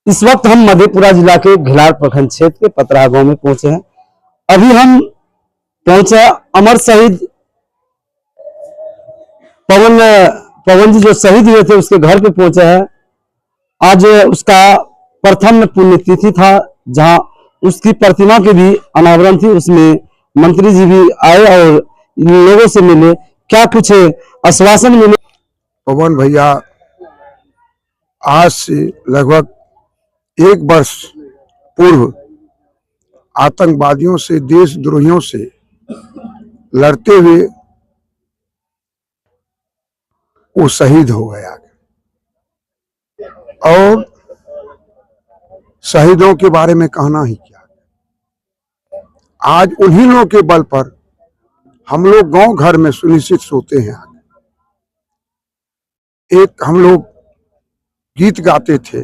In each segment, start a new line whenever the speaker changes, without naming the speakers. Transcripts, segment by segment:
इस वक्त हम मधेपुरा जिला के घिलार प्रखंड क्षेत्र के पतरा गांव में पहुंचे हैं। अभी हम पहुंचे अमर शहीद पवन जी जो शहीद हुए थे उसके घर पे पहुंचे हैं। आज उसका प्रथम पुण्यतिथि था, जहां उसकी प्रतिमा की भी अनावरण थी। उसमें मंत्री जी भी आए और लोगों से मिले, क्या कुछ आश्वासन मिले।
पवन भैया आज से लगभग 1 वर्ष पूर्व आतंकवादियों से, देशद्रोहियों से लड़ते हुए वो शहीद हो गया और शहीदों के बारे में कहना ही क्या। आज उन्हीं लोगों के बल पर हम लोग गांव घर में सुनिश्चित सोते हैं। एक हम लोग गीत गाते थे,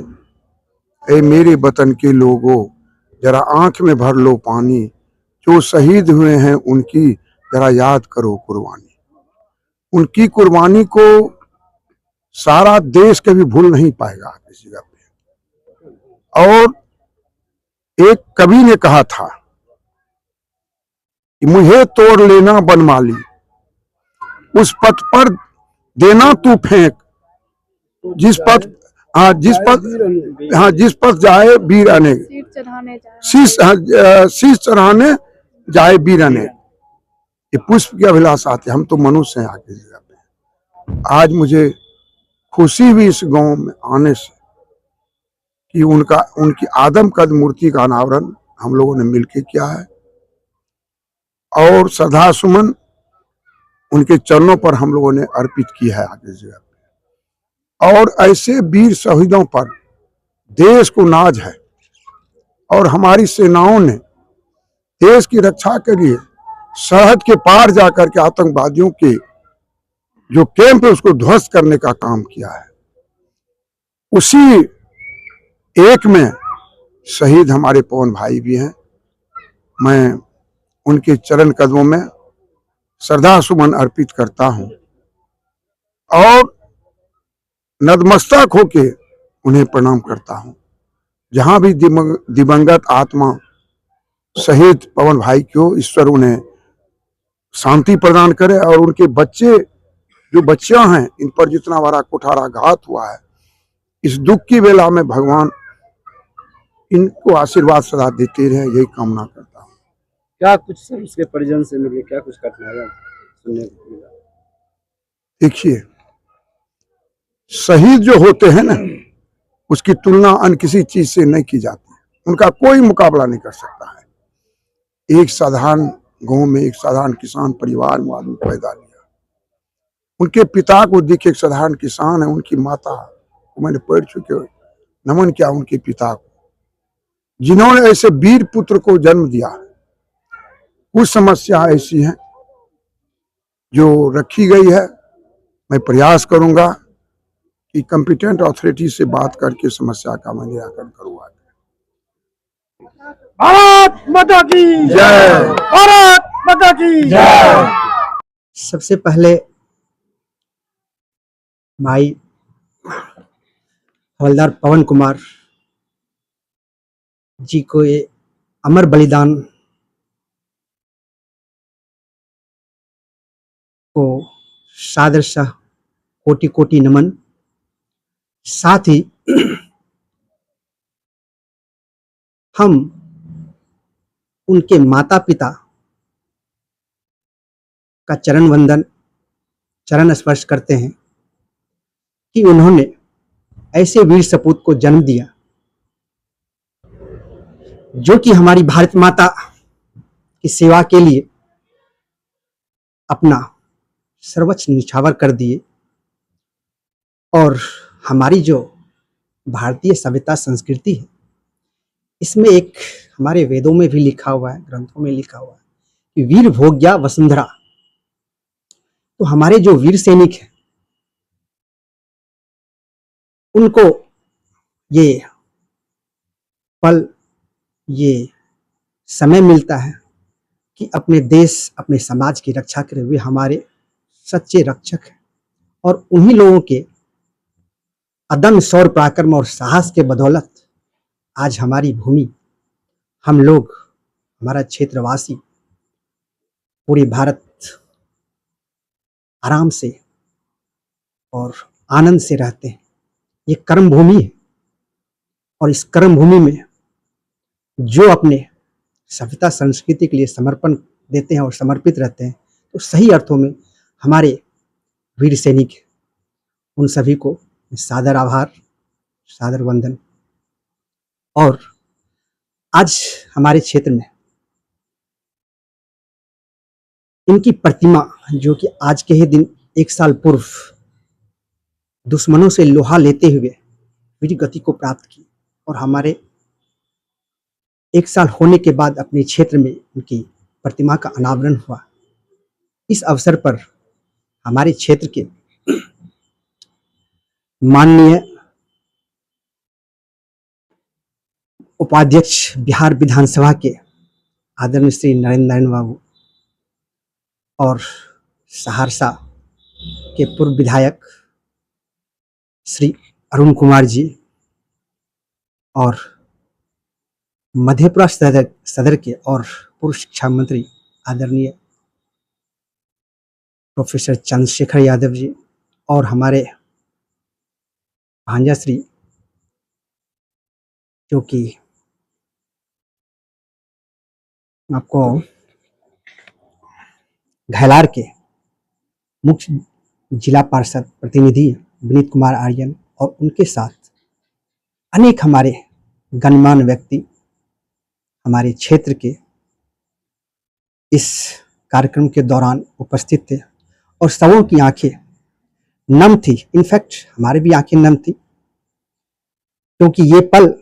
ए मेरे वतन के लोगों जरा आंख में भर लो पानी, जो शहीद हुए हैं उनकी जरा याद करो कुर्बानी। उनकी कुर्बानी को सारा देश कभी भूल नहीं पाएगा किसी जगह पे। और एक कवि ने कहा था कि मुझे तोड़ लेना बनमाली, उस पथ पर देना तू फेंक, जिस पथ जिस पथ जाए वीर अनेक, शीश चढ़ाने जाए वीर अनेक। ये पुष्प की अभिलाषा आती। हम तो मनुष्य हैं आगे जगह पे। आज मुझे खुशी हुई इस गांव में आने से कि उनकी आदमकद मूर्ति का अनावरण हम लोगों ने मिलकर किया है और श्रद्धा सुमन उनके चरणों पर हम लोगों ने अर्पित किया है आगे जगह पे। और ऐसे वीर शहीदों पर देश को नाज है और हमारी सेनाओं ने देश की रक्षा के लिए सरहद के पार जाकर के आतंकवादियों के जो कैंप है उसको ध्वस्त करने का काम किया है। उसी एक में शहीद हमारे पवन भाई भी हैं। मैं उनके चरण कदमों में श्रद्धा सुमन अर्पित करता हूं और नतमस्तक होके उन्हें प्रणाम करता हूं। जहां भी दिवंगत आत्मा शहीद पवन भाई को ईश्वर उन्हें शांति प्रदान करे और उनके बच्चे जो बच्चियां हैं इन पर जितना बड़ा कुठाराघात हुआ है, इस दुख की वेला में भगवान इनको आशीर्वाद सदा देते रहे, यही कामना करता हूँ।
क्या कुछ सर उसके परिजन से मिले, क्या कुछ कठिनाइयां सुनने को मिला?
देखिए, शहीद जो होते हैं ना, उसकी तुलना अन्य किसी चीज से नहीं की जाती। उनका कोई मुकाबला नहीं कर सकता है। एक साधारण गांव में एक साधारण किसान परिवार में आदमी पैदा लिया। उनके पिता को देखे, एक साधारण किसान है, उनकी माता को मैंने पैर छू के नमन किया उनके पिता को, जिन्होंने ऐसे वीर पुत्र को जन्म दिया। कुछ समस्या ऐसी हैं जो रखी गई है। मैं प्रयास करूंगा कि कॉम्पिटेंट अथॉरिटी से बात करके समस्या का मैं निराकरण करूंगा।
भारत माता की जय, भारत माता की जय।
सबसे पहले भाई हवलदार पवन कुमार जी को ये अमर बलिदान को सादर कोटि कोटि नमन। साथ ही हम उनके माता पिता का चरण वंदन, चरण स्पर्श करते हैं कि उन्होंने ऐसे वीर सपूत को जन्म दिया जो कि हमारी भारत माता की सेवा के लिए अपना सर्वोच्च न्यौछावर कर दिए। और हमारी जो भारतीय सभ्यता संस्कृति है, इसमें एक हमारे वेदों में भी लिखा हुआ है, ग्रंथों में लिखा हुआ है कि वीर भोग्या वसुंधरा। तो हमारे जो वीर सैनिक हैं उनको ये पल, ये समय मिलता है कि अपने देश, अपने समाज की रक्षा करे हुए हमारे सच्चे रक्षक हैं। और उन्हीं लोगों के अदम्य शौर्य पराक्रम और साहस के बदौलत आज हमारी भूमि, हम लोग, हमारा क्षेत्रवासी, पूरे भारत आराम से और आनंद से रहते हैं। ये कर्म भूमि है और इस कर्म भूमि में जो अपने सभ्यता संस्कृति के लिए समर्पण देते हैं और समर्पित रहते हैं, तो सही अर्थों में हमारे वीर सैनिक, उन सभी को सादर आभार, सादर वंदन। और आज हमारे क्षेत्र में इनकी प्रतिमा, जो कि आज के ही दिन 1 साल पूर्व दुश्मनों से लोहा लेते हुए वीर गति को प्राप्त की, और हमारे 1 साल होने के बाद अपने क्षेत्र में उनकी प्रतिमा का अनावरण हुआ। इस अवसर पर हमारे क्षेत्र के माननीय उपाध्यक्ष बिहार विधानसभा के आदरणीय श्री नरेंद्र नारायण बाबू और सहरसा के पूर्व विधायक श्री अरुण कुमार जी और मधेपुरा सदर के और पूर्व शिक्षा मंत्री आदरणीय प्रोफेसर चंद्रशेखर यादव जी और हमारे भांजा श्री, जो कि आपको घैलार के मुख्य जिला पार्षद प्रतिनिधि विनीत कुमार आर्यन और उनके साथ अनेक हमारे गणमान्य व्यक्ति हमारे क्षेत्र के इस कार्यक्रम के दौरान उपस्थित थे और सबों की आंखें नम थी। इनफैक्ट हमारे भी आंखें नम थी, क्योंकि ये पल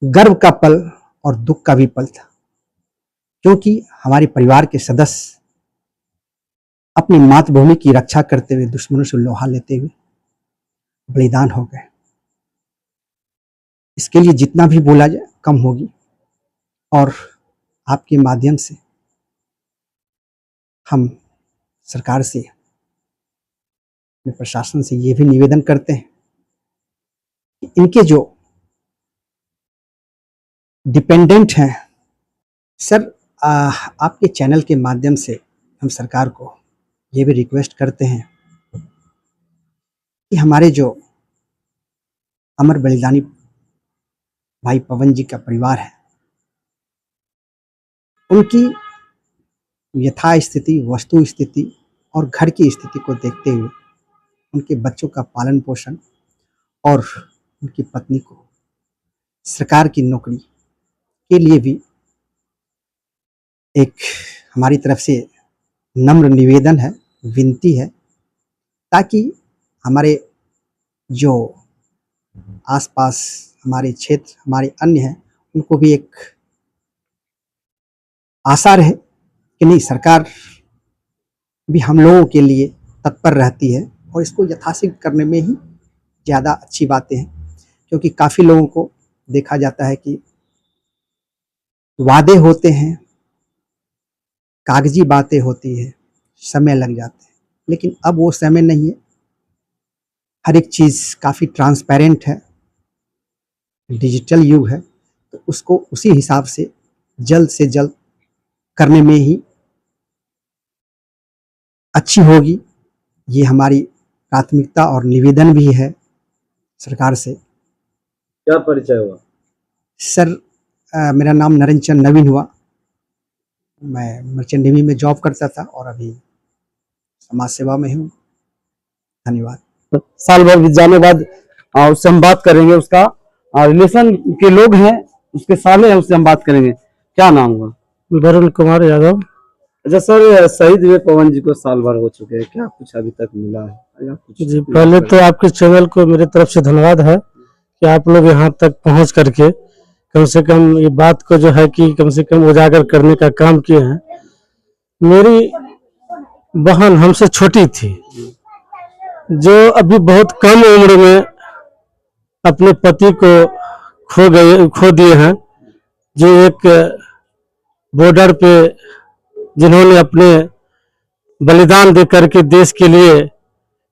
गर्व का पल और दुख का भी पल था, क्योंकि हमारे परिवार के सदस्य अपनी मातृभूमि की रक्षा करते हुए दुश्मनों से लोहा लेते हुए बलिदान हो गए। इसके लिए जितना भी बोला जाए कम होगी, और आपके माध्यम से हम सरकार से, अपने प्रशासन से ये भी निवेदन करते हैं कि इनके जो डिपेंडेंट हैं, सर आपके चैनल के माध्यम से हम सरकार को ये भी रिक्वेस्ट करते हैं कि हमारे जो अमर बलिदानी भाई पवन जी का परिवार है, उनकी यथा स्थिति, वस्तु स्थिति और घर की स्थिति को देखते हुए उनके बच्चों का पालन पोषण और उनकी पत्नी को सरकार की नौकरी के लिए भी एक हमारी तरफ से नम्र निवेदन है, विनती है, ताकि हमारे जो आसपास हमारे क्षेत्र, हमारे अन्य हैं, उनको भी एक आशा रहे कि नहीं, सरकार भी हम लोगों के लिए तत्पर रहती है और इसको यथाशीघ्र करने में ही ज़्यादा अच्छी बातें हैं। क्योंकि काफ़ी लोगों को देखा जाता है कि वादे होते हैं, कागजी बातें होती है, समय लग जाते हैं, लेकिन अब वो समय नहीं है। हर एक चीज़ काफ़ी ट्रांसपेरेंट है, डिजिटल युग है, तो उसको उसी हिसाब से जल्द करने में ही अच्छी होगी। ये हमारी प्राथमिकता और निवेदन भी है सरकार से।
क्या परिचय हुआ?
सर मेरा नाम नरेंद्र चंद नवीन हुआ। मैं मर्चेंट नेवी में जॉब करता था और अभी समाज सेवा में हूँ। धन्यवाद।
साल भर बीत जाने बाद उससे हम बात करेंगे। उसका रिलेशन के लोग हैं, उसके साले हैं, उससे हम बात करेंगे। क्या नाम हुआ?
वरुण कुमार यादव।
अच्छा सर, शहीद हुए पवन जी को साल भर हो चुके हैं, क्या कुछ अभी तक मिला है या कुछ?
जी, पहले तो आपके चैनल को मेरी तरफ से धन्यवाद है कि आप लोग यहाँ तक पहुँच करके कम से कम ये बात को जो है कि कम से कम उजागर करने का काम किए हैं। मेरी बहन हमसे छोटी थी, जो अभी बहुत कम उम्र में अपने पति को खो दिए हैं, जो एक बॉर्डर पे जिन्होंने अपने बलिदान दे करके देश के लिए,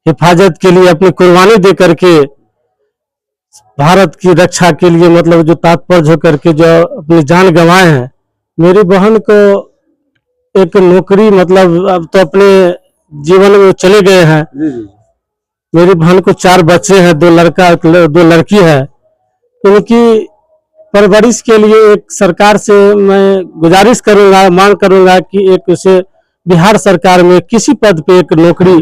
हिफाजत के लिए अपनी कुर्बानी दे करके भारत की रक्षा के लिए मतलब जो तात्पर्य होकर के जो अपनी जान गंवाए हैं। मेरी बहन को एक नौकरी मतलब अब तो अपने जीवन में चले गए हैं। मेरी बहन को 4 बच्चे हैं, 2 लड़का 2 लड़की है। उनकी परवरिश के लिए एक सरकार से मैं गुजारिश करूंगा, मांग करूंगा कि एक उसे बिहार सरकार में किसी पद पे एक नौकरी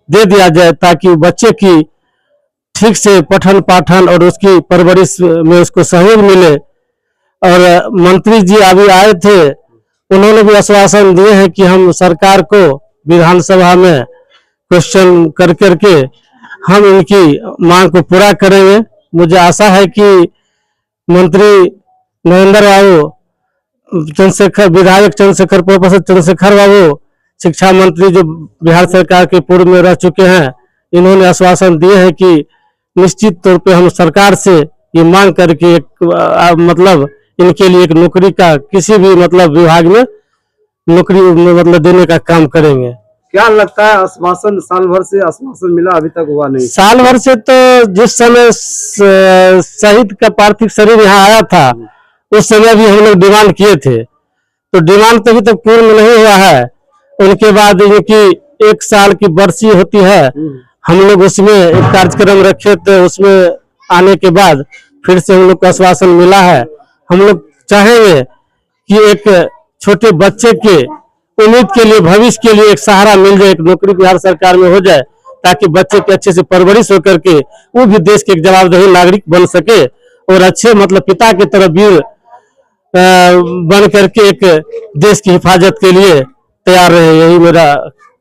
दे दिया जाए, ताकि बच्चे की ठीक से पठन पाठन और उसकी परवरिश में उसको सहयोग मिले। और मंत्री जी अभी आए थे, उन्होंने भी आश्वासन दिए हैं कि हम सरकार को विधानसभा में क्वेश्चन कर करके हम इनकी मांग को पूरा करेंगे। मुझे आशा है कि मंत्री नरेंद्र बाबू चंद्रशेखर, विधायक चंद्रशेखर, प्रोफेसर चंद्रशेखर बाबू, शिक्षा मंत्री जो बिहार सरकार के पूर्व में रह चुके हैं, इन्होंने आश्वासन दिए हैं कि निश्चित तौर पे हम सरकार से ये मांग करके एक मतलब इनके लिए एक नौकरी का किसी भी मतलब विभाग में नौकरी मतलब देने का काम करेंगे।
क्या लगता है, आश्वासन साल भर से आश्वासन मिला, अभी तक हुआ नहीं?
साल भर से तो जिस समय शहीद का पार्थिव शरीर यहाँ आया था, उस समय भी हम लोग डिमांड किए थे, तो डिमांड तो अभी तक पूर्ण नहीं हुआ है। उनके बाद इनकी 1 साल की बरसी होती है, हम लोग उसमें एक कार्यक्रम रखे थे, उसमें आने के बाद फिर से हम लोग को आश्वासन मिला है। हम लोग चाहेंगे कि एक छोटे बच्चे के उम्मीद के लिए, भविष्य के लिए एक सहारा मिल जाए, एक नौकरी बिहार सरकार में हो जाए, ताकि बच्चे के अच्छे से परवरिश होकर के वो भी देश के एक जवाबदेही नागरिक बन सके और अच्छे मतलब पिता की तरह वीर बन करके एक देश की हिफाजत के लिए तैयार रहे। यही मेरा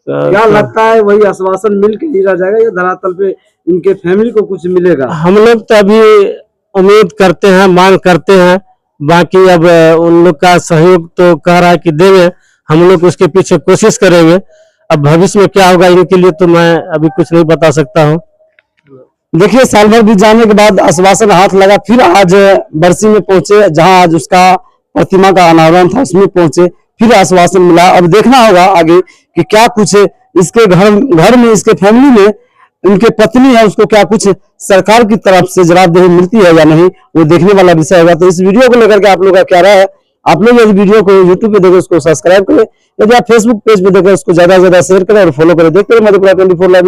क्या लगता है, वही आश्वासन मिल के ही रह जाएगा या धरातल पे इनके फैमिली को कुछ मिलेगा?
हम लोग तो अभी उम्मीद करते हैं, मांग करते हैं, बाकी अब उन लोग का सहयोग तो कह रहा है कि देंगे, हम लोग उसके पीछे कोशिश करेंगे। अब भविष्य में क्या होगा इनके लिए तो मैं अभी कुछ नहीं बता सकता हूँ।
देखिए, साल भर बीत जाने के बाद आश्वासन हाथ लगा, फिर आज बरसी में पहुंचे, जहां आज उसका प्रतिमा का अनावरण था, उसमें पहुंचे, फिर आश्वासन मिला। अब देखना होगा आगे कि क्या कुछ इसके घर में, इसके फैमिली में, उनके पत्नी है, उसको क्या कुछ सरकार की तरफ से जवाबदेही मिलती है या नहीं, वो देखने वाला विषय होगा। तो इस वीडियो को लेकर के आप लोग का क्या राय है? आप लोग यदि वीडियो को यूट्यूब पे देखें उसको सब्सक्राइब करें, यदि आप फेसबुक पेज पे देखें उसको ज्यादा से ज्यादा शेयर करें और फॉलो करें। देखते रहिए मधेपुरा 24 लाइव।